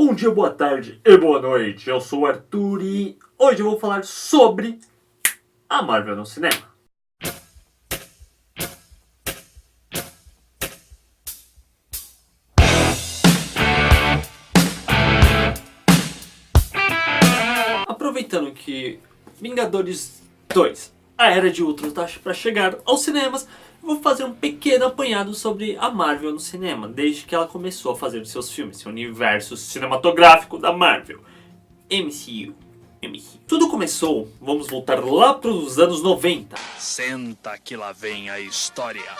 Bom dia, boa tarde e boa noite. Eu sou o Arthur e hoje eu vou falar sobre a Marvel no cinema. Aproveitando que Vingadores 2, a Era de Ultron, está para chegar aos cinemas, eu vou fazer um pequeno apanhado sobre a Marvel no cinema, desde que ela começou a fazer seus filmes, seu universo cinematográfico da Marvel, MCU. Tudo começou, vamos voltar lá para os anos 90. Senta que lá vem a história.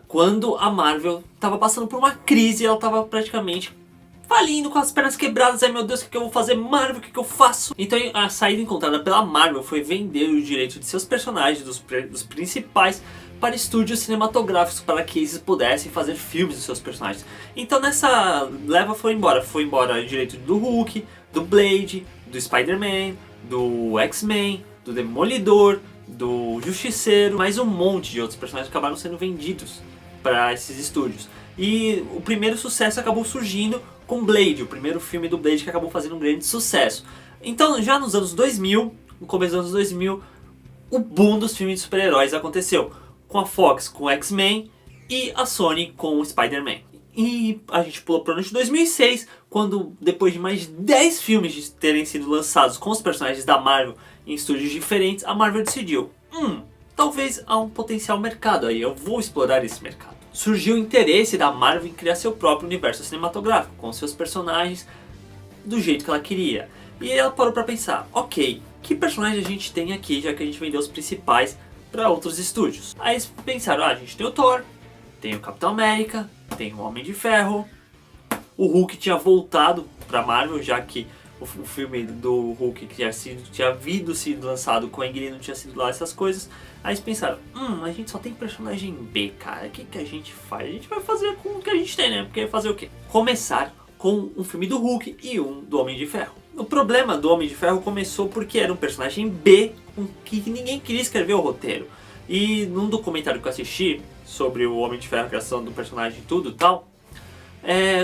Quando a Marvel estava passando por uma crise, ela estava praticamente falindo, com as pernas quebradas. Ai meu Deus, o que eu vou fazer? Marvel, o que eu faço? Então a saída encontrada pela Marvel foi vender o direito de seus personagens, dos principais, para estúdios cinematográficos, para que eles pudessem fazer filmes dos seus personagens. Então nessa leva foi embora o direito do Hulk, do Blade, do Spider-Man, do X-Men, do Demolidor, do Justiceiro, mais um monte de outros personagens acabaram sendo vendidos para esses estúdios. E o primeiro sucesso acabou surgindo com Blade, o primeiro filme do Blade, que acabou fazendo um grande sucesso. Então já nos anos 2000, no começo dos anos 2000, o boom dos filmes de super-heróis aconteceu, com a Fox com o X-Men e a Sony com o Spider-Man. E a gente pulou para o ano de 2006, quando depois de mais de 10 filmes de terem sido lançados com os personagens da Marvel em estúdios diferentes, a Marvel decidiu, talvez há um potencial mercado aí, eu vou explorar esse mercado. Surgiu o interesse da Marvel em criar seu próprio universo cinematográfico, com seus personagens do jeito que ela queria. E ela parou para pensar, ok, que personagem a gente tem aqui, já que a gente vendeu os principais para outros estúdios? Aí eles pensaram, a gente tem o Thor, tem o Capitão América, tem o Homem de Ferro, o Hulk tinha voltado para Marvel, já que o filme do Hulk que tinha sido lançado com a Ang Lee não tinha sido lá essas coisas. Aí eles pensaram, a gente só tem personagem B, cara, o que a gente faz? A gente vai fazer com o que a gente tem, né? Porque fazer o quê? Começar com um filme do Hulk e um do Homem de Ferro. O problema do Homem de Ferro começou porque era um personagem B com que ninguém queria escrever o roteiro. E num documentário que eu assisti sobre o Homem de Ferro, a criação do personagem e tudo e tal,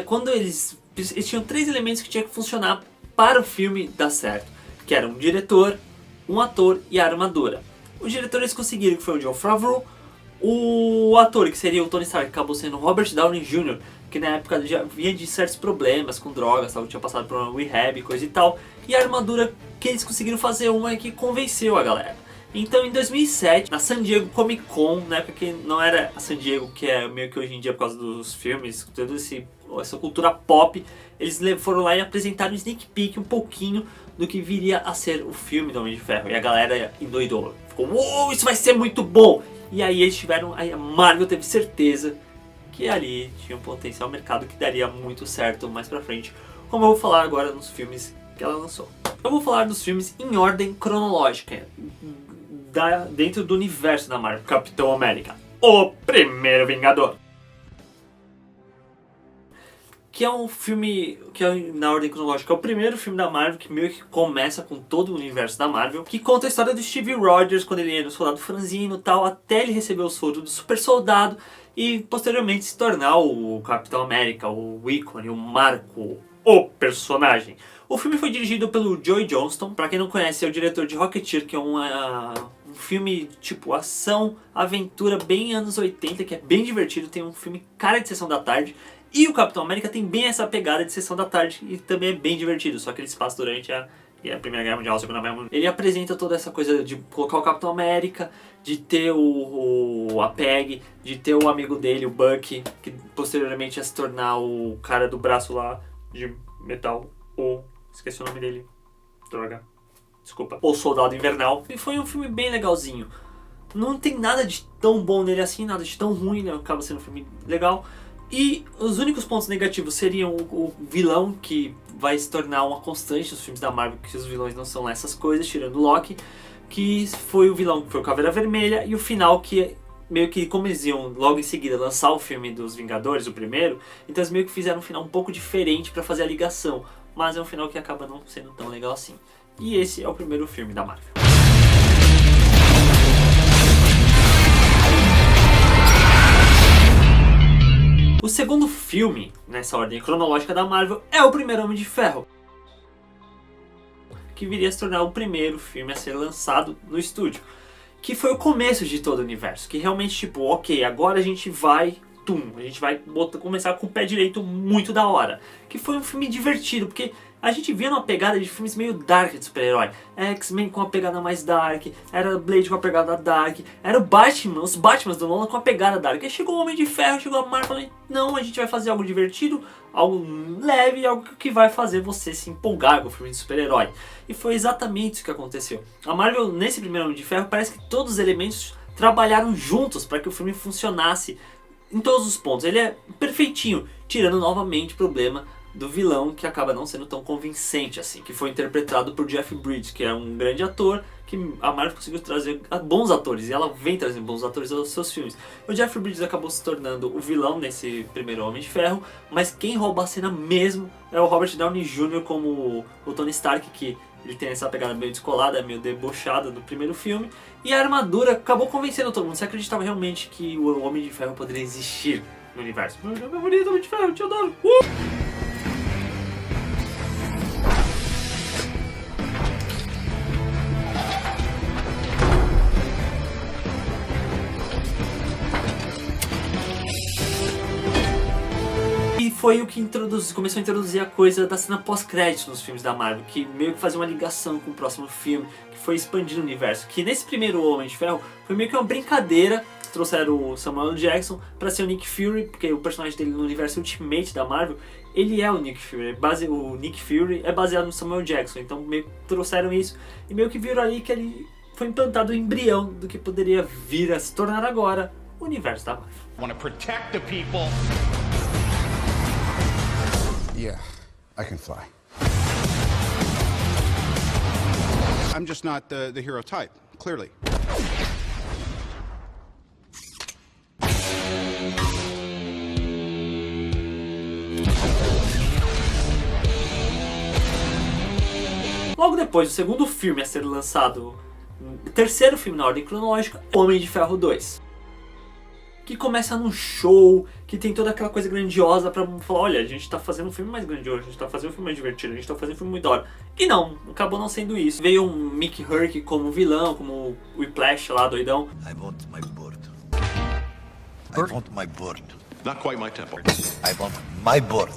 quando eles tinham 3 elementos que tinha que funcionar para o filme dar certo, que era um diretor, um ator e a armadura. O diretor eles conseguiram, que foi o Jon Favreau. O ator, que seria o Tony Stark, acabou sendo o Robert Downey Jr., que na época já vinha de certos problemas com drogas, tinha passado por uma rehab e coisa e tal. E a armadura que eles conseguiram fazer uma que convenceu a galera. Então em 2007, na San Diego Comic Con, na época que não era a San Diego, que é meio que hoje em dia por causa dos filmes, toda essa cultura pop, eles foram lá e apresentaram um sneak peek, um pouquinho do que viria a ser o filme do Homem de Ferro. E a galera endoidou, ficou, uou, isso vai ser muito bom! E aí eles tiveram, aí a Marvel teve certeza que ali tinha um potencial mercado que daria muito certo mais pra frente, como eu vou falar agora nos filmes que ela lançou. Eu vou falar dos filmes em ordem cronológica, dentro do universo da Marvel. Capitão América, o primeiro Vingador, que é um filme que é na ordem cronológica, é o primeiro filme da Marvel que meio que começa com todo o universo da Marvel, que conta a história do Steve Rogers quando ele era um soldado franzino e tal, até ele receber o soro do super soldado e posteriormente se tornar o Capitão América, o ícone, o marco, o personagem. O filme foi dirigido pelo Joe Johnston. Pra quem não conhece, é o diretor de Rocketeer, que é um filme tipo ação, aventura, bem anos 80, que é bem divertido, tem um filme cara de sessão da tarde. E o Capitão América tem bem essa pegada de sessão da tarde e também é bem divertido, só que ele se passa durante a Primeira Guerra Mundial, a Segunda Guerra Mundial. Ele apresenta toda essa coisa de colocar o Capitão América, de ter a Peg, de ter o amigo dele, o Bucky, que posteriormente ia se tornar o cara do braço lá de metal, esqueci o nome dele, droga, desculpa, o Soldado Invernal. E foi um filme bem legalzinho. Não tem nada de tão bom nele assim, nada de tão ruim, né? Acaba sendo um filme legal. E os únicos pontos negativos seriam o vilão, que vai se tornar uma constante nos filmes da Marvel, que os vilões não são essas coisas, tirando o Loki, que foi o vilão que foi o Caveira Vermelha, e o final que meio que, como eles iam logo em seguida lançar o filme dos Vingadores, o primeiro, então eles meio que fizeram um final um pouco diferente para fazer a ligação, mas é um final que acaba não sendo tão legal assim. E esse é o primeiro filme da Marvel. O segundo filme, nessa ordem cronológica da Marvel, é o primeiro Homem de Ferro, que viria a se tornar o primeiro filme a ser lançado no estúdio, que foi o começo de todo o universo, que realmente tipo, ok, agora a gente vai, a gente vai começar com o pé direito muito da hora, que foi um filme divertido, porque a gente via numa pegada de filmes meio dark de super-herói, X-Men com a pegada mais dark, era Blade com a pegada dark, era o Batman, os Batmans do Nolan com a pegada dark, aí chegou o Homem de Ferro, chegou a Marvel e falou, não, a gente vai fazer algo divertido, algo leve, algo que vai fazer você se empolgar com o filme de super-herói. E foi exatamente isso que aconteceu. A Marvel, nesse primeiro Homem de Ferro, parece que todos os elementos trabalharam juntos para que o filme funcionasse em todos os pontos. Ele é perfeitinho, tirando novamente o problema do vilão, que acaba não sendo tão convincente assim, que foi interpretado por Jeff Bridges, que é um grande ator, que a Marvel conseguiu trazer bons atores, e ela vem trazendo bons atores aos seus filmes. O Jeff Bridges acabou se tornando o vilão nesse primeiro Homem de Ferro, mas quem rouba a cena mesmo é o Robert Downey Jr. como o Tony Stark, que ele tem essa pegada meio descolada, meio debochada do primeiro filme, e a armadura acabou convencendo todo mundo. Você acreditava realmente que o Homem de Ferro poderia existir no universo? Meu favorito, Homem de Ferro, eu te adoro! E foi o que começou a introduzir a coisa da cena pós-crédito nos filmes da Marvel, que meio que fazia uma ligação com o próximo filme, que foi expandindo o universo. Que nesse primeiro Homem de Ferro foi meio que uma brincadeira, trouxeram o Samuel L. Jackson para ser o Nick Fury, porque o personagem dele no universo Ultimate da Marvel, ele é o Nick Fury, o Nick Fury é baseado no Samuel Jackson, então meio que trouxeram isso e meio que viram ali que ele foi implantado o embrião do que poderia vir a se tornar agora o universo da Marvel. Want to protect the people. Yeah, I can fly. I'm just not the hero type, clearly. Logo depois, o segundo filme a ser lançado, o terceiro filme na ordem cronológica, Homem de Ferro 2. Que começa num show, que tem toda aquela coisa grandiosa pra falar, olha, a gente tá fazendo um filme mais grandioso, a gente tá fazendo um filme mais divertido, a gente tá fazendo um filme muito da hora. E não, acabou não sendo isso. Veio um Mickey Rourke como vilão, como o Whiplash lá, doidão. I want my board. I want my board. Not quite my tempo. I want my board.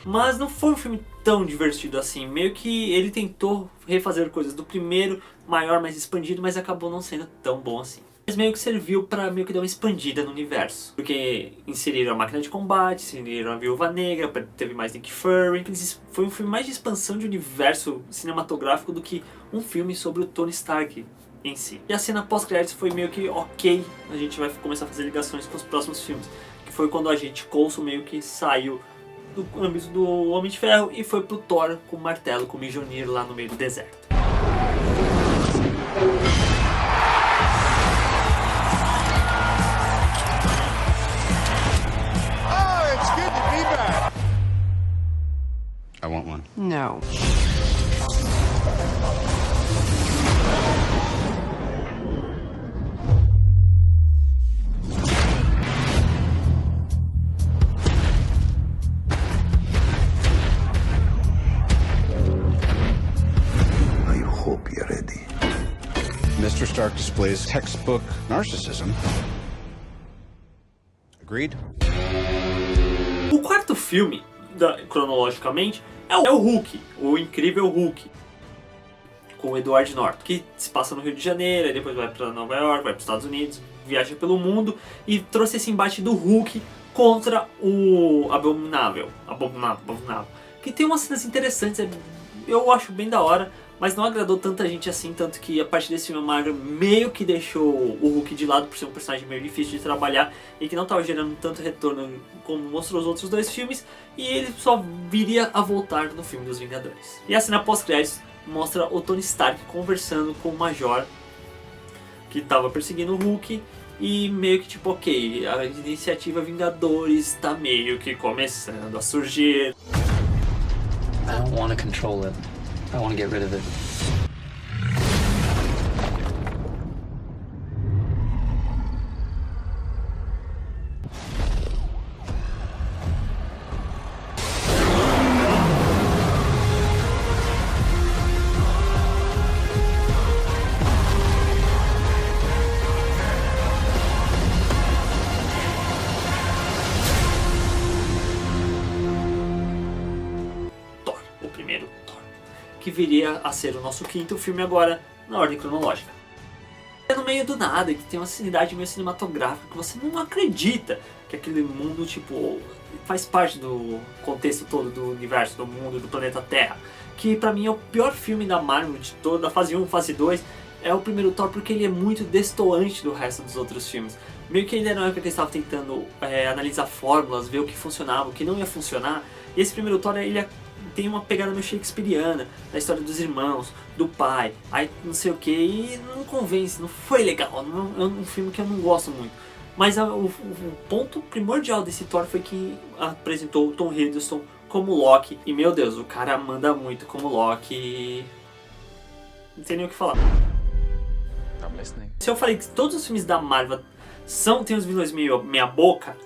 Mas não foi um filme tão divertido assim, meio que ele tentou refazer coisas do primeiro, maior, mais expandido, mas acabou não sendo tão bom assim. Mas meio que serviu pra meio que dar uma expandida no universo, porque inseriram a máquina de combate, inseriram a Viúva Negra, teve mais Nick Fury. Foi um filme mais de expansão de universo cinematográfico do que um filme sobre o Tony Stark em si. E a cena pós-créditos foi meio que ok, a gente vai começar a fazer ligações com os próximos filmes, que foi quando a gente Coulson meio que saiu do âmbito do Homem de Ferro e foi pro Thor com o martelo, com o Mjolnir lá no meio do deserto. I want one. No. I hope you're ready. Mr. Stark displays textbook narcissism. Agreed? O quarto filme, cronologicamente, é o Hulk, o incrível Hulk, com o Edward Norton, que se passa no Rio de Janeiro, e depois vai para Nova York, vai para os Estados Unidos, viaja pelo mundo e trouxe esse embate do Hulk contra o Abominável, que tem umas cenas interessantes, eu acho bem da hora, mas não agradou tanta gente assim, tanto que a partir desse filme a Marvel meio que deixou o Hulk de lado por ser um personagem meio difícil de trabalhar e que não estava gerando tanto retorno como mostrou os outros dois filmes, e ele só viria a voltar no filme dos Vingadores. E a cena pós-créditos mostra o Tony Stark conversando com o Major, que estava perseguindo o Hulk, e meio que tipo, ok, a iniciativa Vingadores está meio que começando a surgir. I don't want to control it. I want to get rid of it. que viria a ser o nosso quinto filme agora na ordem cronológica. É no meio do nada, que tem uma cidade meio cinematográfica que você não acredita que aquele mundo, tipo, faz parte do contexto todo do universo, do mundo, do planeta Terra. Que pra mim é o pior filme da Marvel de toda, da fase 1, fase 2, é o primeiro Thor, porque ele é muito destoante do resto dos outros filmes. Meio que ainda não é porque eles estavam tentando analisar fórmulas, ver o que funcionava, o que não ia funcionar. E esse primeiro Thor, ele tem uma pegada meio shakespeariana, da história dos irmãos, do pai, aí não sei o que, e não convence, não foi legal, é um filme que eu não gosto muito. Mas o ponto primordial desse Thor foi que apresentou o Tom Hiddleston como Loki, e meu Deus, o cara manda muito como Loki, não tem nem o que falar. Se eu falei que todos os filmes da Marvel tem os vilões meia boca,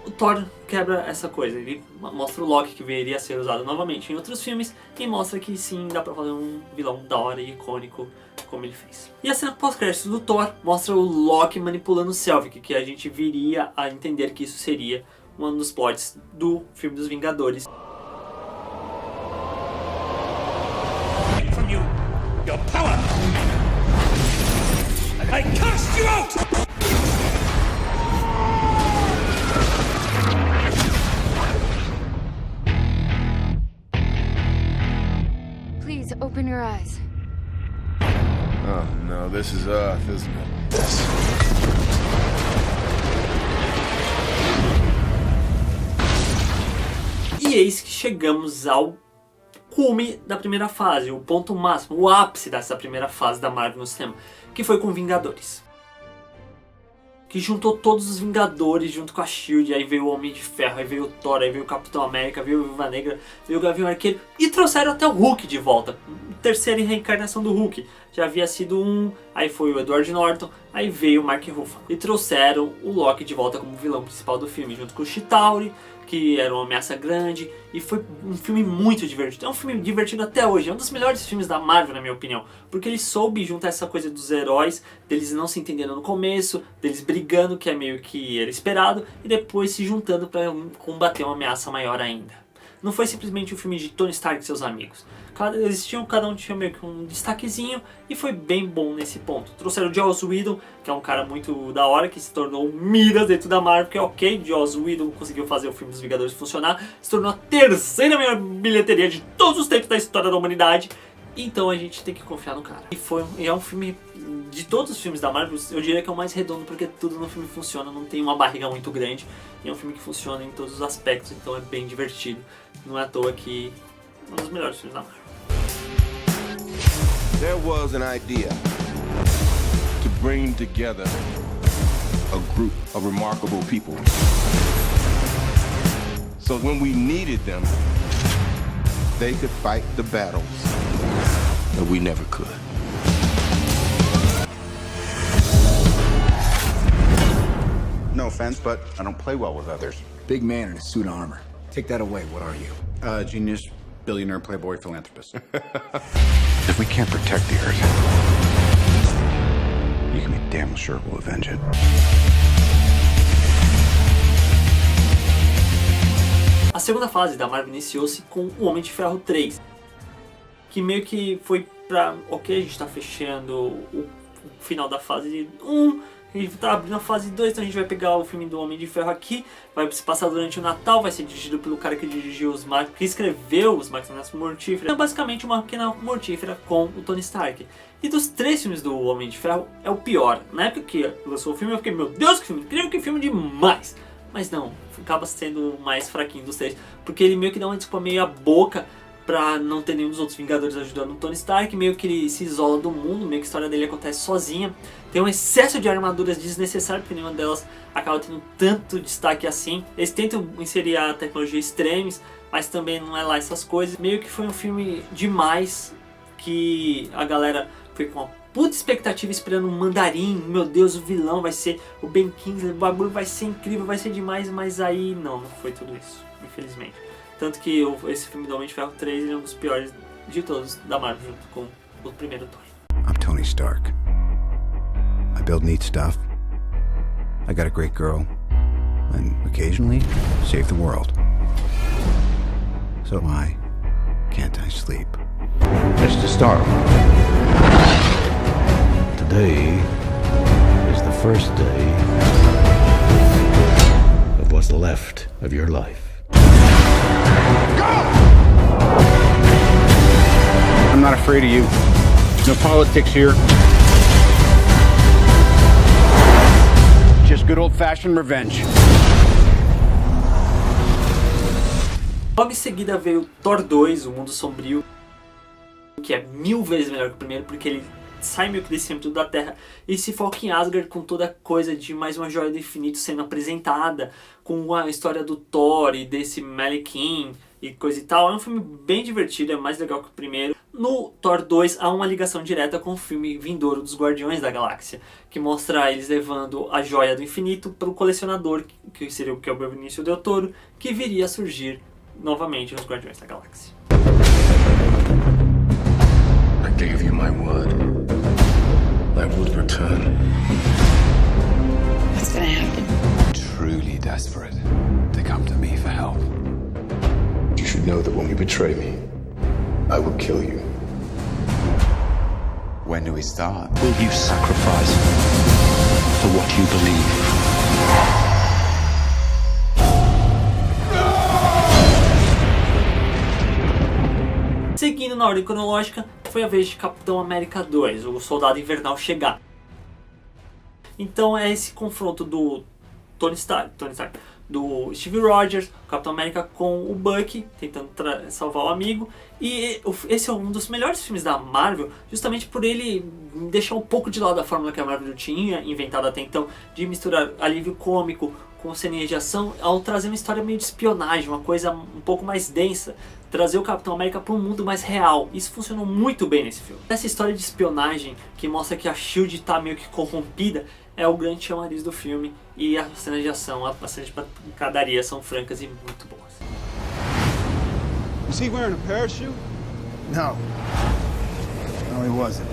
o Thor quebra essa coisa. Ele mostra o Loki que viria a ser usado novamente em outros filmes e mostra que sim, dá pra fazer um vilão da hora e icônico como ele fez. E a cena pós-créditos do Thor mostra o Loki manipulando o Selvig, que a gente viria a entender que isso seria um dos plots do filme dos Vingadores. From you, your power. I cast you out! Please open your eyes. Oh no, this is Earth, isn't it? E eis que chegamos ao cume da primeira fase, o ponto máximo, o ápice dessa primeira fase da Marvel no cinema, que foi com Vingadores. Que juntou todos os Vingadores junto com a S.H.I.E.L.D., aí veio o Homem de Ferro, aí veio o Thor, aí veio o Capitão América, veio o Viúva Negra, veio o Gavião Arqueiro e trouxeram até o Hulk de volta. Terceira reencarnação do Hulk. Já havia sido aí foi o Edward Norton, aí veio o Mark Ruffalo. E trouxeram o Loki de volta como vilão principal do filme, junto com o Chitauri, que era uma ameaça grande, e foi um filme muito divertido. É um filme divertido até hoje, é um dos melhores filmes da Marvel, na minha opinião, porque ele soube juntar essa coisa dos heróis, deles não se entendendo no começo, deles brigando, que é meio que era esperado, e depois se juntando para combater uma ameaça maior ainda. Não foi simplesmente um filme de Tony Stark e seus amigos. Cada um tinha meio que um destaquezinho e foi bem bom nesse ponto. Trouxeram o Joss Whedon, que é um cara muito da hora, que se tornou Midas dentro da Marvel, que é ok, Joss Whedon conseguiu fazer o filme dos Vingadores funcionar, se tornou a terceira maior bilheteria de todos os tempos da história da humanidade. Então a gente tem que confiar no cara. E é um filme, de todos os filmes da Marvel, eu diria que é o mais redondo, porque tudo no filme funciona, não tem uma barriga muito grande. E é um filme que funciona em todos os aspectos, então é bem divertido. Não é à toa que é um dos melhores filmes da Marvel. There was an idea to bring together a group of remarkable people. So when we needed them, they could fight the battles that we never could. No offense, but I don't play well with others. Big man in a suit of armor. Take that away, what are you? Genius, billionaire, playboy, philanthropist. If we can't protect the Earth, you can be damn sure we'll avenge it. A segunda fase da Marvel iniciou-se com o Homem de Ferro 3, que meio que foi pra, ok, a gente tá fechando o final da fase 1, a gente tá abrindo a fase 2, então a gente vai pegar o filme do Homem de Ferro aqui, vai se passar durante o Natal, vai ser dirigido pelo cara que dirigiu que escreveu os Máquinas Mortíferas. Então basicamente uma máquina mortífera com o Tony Stark. E dos três filmes do Homem de Ferro, é o pior. Na época que lançou o filme eu fiquei, meu Deus, que filme incrível, que filme demais! Mas não, acaba sendo o mais fraquinho dos três, porque ele meio que dá uma desculpa meio a boca pra não ter nenhum dos outros Vingadores ajudando o Tony Stark, meio que ele se isola do mundo, meio que a história dele acontece sozinha. Tem um excesso de armaduras desnecessário, porque nenhuma delas acaba tendo tanto destaque assim. Eles tentam inserir a tecnologia extremes, mas também não é lá essas coisas. Meio que foi um filme demais, que a galera foi com uma puta expectativa esperando um Mandarim, meu Deus, o vilão vai ser o Ben Kingsley, o bagulho vai ser incrível, vai ser demais, mas aí não foi tudo isso, infelizmente. Tanto que esse filme do Homem de Ferro 3 ele é um dos piores de todos da Marvel, junto com o primeiro Thor. I'm Tony Stark. I build neat stuff. I got a great girl. And occasionally, save the world. So why can't I sleep? just a start. Today is the first day of what's left of your life. I'm not afraid of you. No politics here. Just good old-fashioned revenge. Logo em seguida veio Thor 2, O Mundo Sombrio, que é 1000 vezes melhor que o primeiro, porque ele sai meio que desse âmbito da Terra e se foca em Asgard, com toda a coisa de mais uma joia do infinito sendo apresentada, com a história do Thor e desse Malekith e coisa e tal. É um filme bem divertido, é mais legal que o primeiro. No Thor 2 há uma ligação direta com o filme vindouro dos Guardiões da Galáxia, que mostra eles levando a joia do infinito para o colecionador, que seria o que é o Benicio del Toro, que viria a surgir novamente nos Guardiões da Galáxia. I gave you my word. I would return. What's gonna happen? Truly desperate to come to me for help. You should know that when you betray me, I will kill you. When do we start? Will you sacrifice for what you believe? Seguindo na ordem cronológica, foi a vez de Capitão América 2, o Soldado Invernal, chegar. Então é esse confronto do Tony Stark, do Steve Rogers, o Capitão América com o Bucky, tentando salvar o amigo. E esse é um dos melhores filmes da Marvel, justamente por ele deixar um pouco de lado a fórmula que a Marvel tinha inventado até então, de misturar alívio cômico com ceninhas de ação, ao trazer uma história meio de espionagem, uma coisa um pouco mais densa, trazer o Capitão América para um mundo mais real. Isso funcionou muito bem nesse filme. Essa história de espionagem, que mostra que a SHIELD está meio que corrompida, é o grande chamariz do filme, e as cenas de ação, as cenas de pancadaria são francas e muito boas. Was he wearing a parachute? No. No, he wasn't.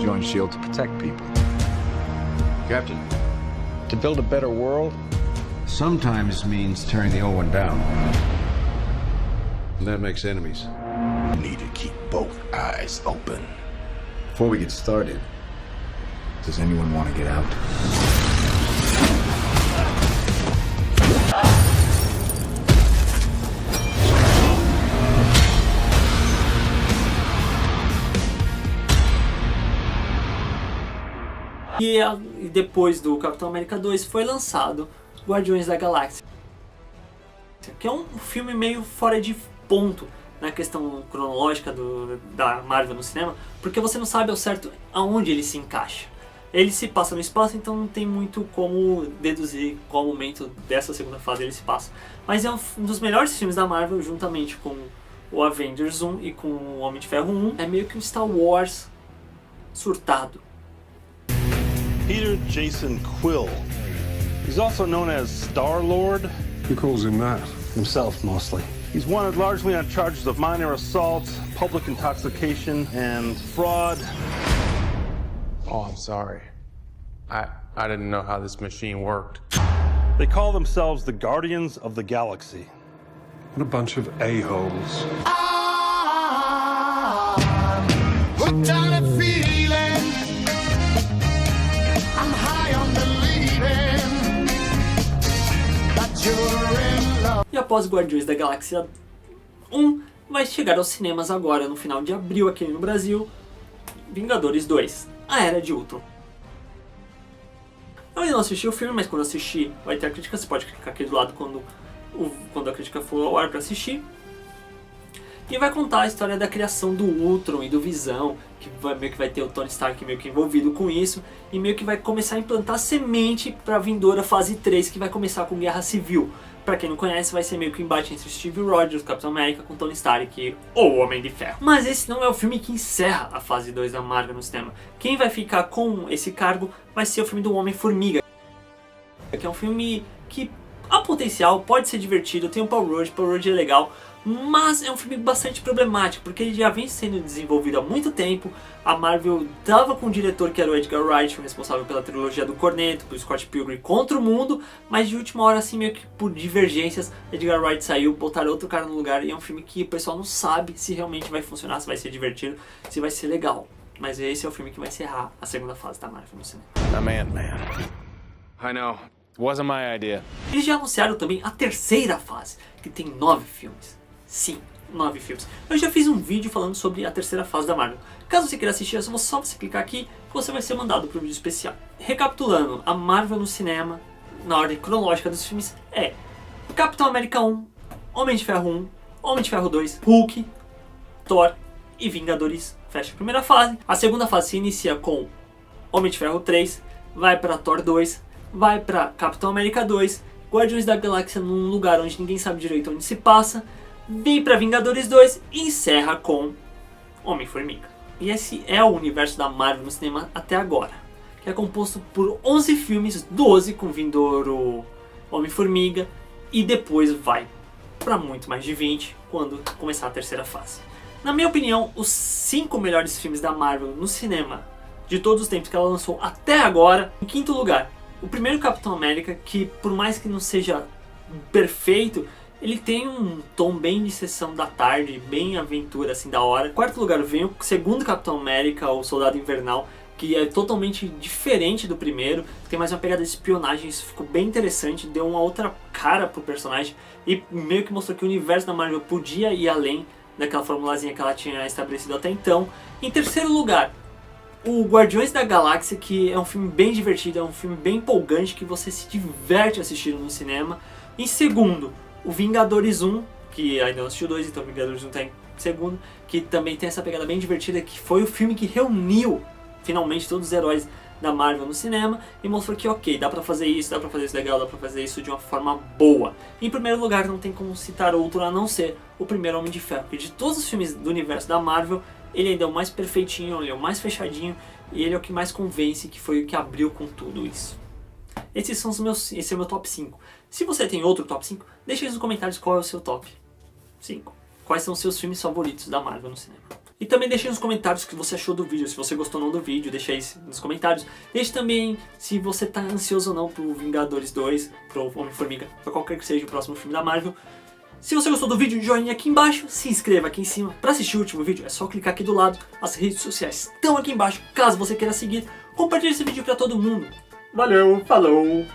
Joined S.H.I.E.L.D. to protect people. Captain, To build a better world sometimes means tearing the old one down. And that makes enemies. You need to keep both eyes open. Before we get started, does anyone want to get out? E depois do Capitão América 2 foi lançado Guardiões da Galáxia, que é um filme meio fora de ponto na questão cronológica da Marvel no cinema, porque você não sabe ao certo aonde ele se encaixa. Ele se passa no espaço, então não tem muito como deduzir qual momento dessa segunda fase ele se passa. Mas é um dos melhores filmes da Marvel, juntamente com o Avengers 1 e com o Homem de Ferro 1. É meio que um Star Wars surtado. Peter Jason Quill. He's also known as Star-Lord. Who calls him that? Himself, mostly. He's wanted largely on charges of minor assault, public intoxication, and fraud. Oh, I'm sorry. I didn't know how this machine worked. They call themselves the Guardians of the Galaxy. What a bunch of a-holes. E após Guardiões da Galáxia 1, vai chegar aos cinemas agora no final de abril aqui no Brasil, Vingadores 2, A Era de Ultron. Eu ainda não assisti o filme, mas quando assistir vai ter a crítica, você pode clicar aqui do lado quando a crítica for ao ar para assistir. E vai contar a história da criação do Ultron e do Visão, que meio que vai ter o Tony Stark meio que envolvido com isso, e meio que vai começar a implantar semente para a vindoura fase 3, que vai começar com Guerra Civil. Pra quem não conhece, vai ser meio que um embate entre Steve Rogers, Capitão América, com Tony Stark ou o Homem de Ferro. Mas esse não é o filme que encerra a fase 2 da Marvel no cinema. Quem vai ficar com esse cargo vai ser o filme do Homem-Formiga, que é um filme que há potencial, pode ser divertido, tem o Paul Rudd é legal, mas é um filme bastante problemático, porque ele já vem sendo desenvolvido há muito tempo. A Marvel estava com um diretor que era o Edgar Wright, o responsável pela trilogia do Corneto, por Scott Pilgrim contra o Mundo, mas de última hora, assim, meio que por divergências, Edgar Wright saiu, botaram outro cara no lugar, e é um filme que o pessoal não sabe se realmente vai funcionar, se vai ser divertido, se vai ser legal. Mas esse é o filme que vai encerrar a segunda fase da Marvel no cinema. I'm Ant-Man. I know. It wasn't my idea. Eles já anunciaram também a terceira fase, que tem 9 filmes. Sim, 9 filmes. Eu já fiz um vídeo falando sobre a terceira fase da Marvel. Caso você queira assistir, é só você clicar aqui que você vai ser mandado para o vídeo especial. Recapitulando, a Marvel no cinema, na ordem cronológica dos filmes, é Capitão América 1, Homem de Ferro 1, Homem de Ferro 2, Hulk, Thor e Vingadores. Fecha a primeira fase. A segunda fase se inicia com Homem de Ferro 3, vai para Thor 2, vai para Capitão América 2, Guardiões da Galáxia num lugar onde ninguém sabe direito onde se passa, vem para Vingadores 2 e encerra com Homem-Formiga. E esse é o universo da Marvel no cinema até agora, que é composto por 11 filmes, 12 com Vindouro, Homem-Formiga, e depois vai para muito mais de 20 quando começar a terceira fase. Na minha opinião, os 5 melhores filmes da Marvel no cinema de todos os tempos que ela lançou até agora. Em quinto lugar, o primeiro Capitão América, que por mais que não seja perfeito, ele tem um tom bem de sessão da tarde, bem aventura assim da hora. Em quarto lugar vem o segundo Capitão América, o Soldado Invernal, que é totalmente diferente do primeiro, tem mais uma pegada de espionagem, isso ficou bem interessante, deu uma outra cara pro personagem e meio que mostrou que o universo da Marvel podia ir além daquela formulazinha que ela tinha estabelecido até então. Em terceiro lugar, o Guardiões da Galáxia, que é um filme bem divertido, é um filme bem empolgante, que você se diverte assistindo no cinema. Em segundo, o Vingadores 1, que ainda não assistiu 2, então o Vingadores 1 está em segundo, que também tem essa pegada bem divertida, que foi o filme que reuniu finalmente todos os heróis da Marvel no cinema e mostrou que ok, dá pra fazer isso legal, dá pra fazer isso de uma forma boa. Em primeiro lugar, não tem como citar outro a não ser o primeiro Homem de Ferro, porque de todos os filmes do universo da Marvel, ele ainda é o mais perfeitinho, ele é o mais fechadinho e ele é o que mais convence, que foi o que abriu com tudo isso. Esse é o meu top 5. Se você tem outro top 5, deixa aí nos comentários qual é o seu top 5. Quais são os seus filmes favoritos da Marvel no cinema. E também deixe nos comentários o que você achou do vídeo, se você gostou ou não do vídeo, deixa aí nos comentários. Deixe também se você tá ansioso ou não pro Vingadores 2, pro Homem-Formiga, pra qualquer que seja o próximo filme da Marvel. Se você gostou do vídeo, joinha aqui embaixo, se inscreva aqui em cima. Para assistir o último vídeo é só clicar aqui do lado, as redes sociais estão aqui embaixo, caso você queira seguir. Compartilhe esse vídeo para todo mundo. Valeu, falou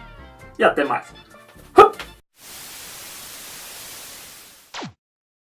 e até mais.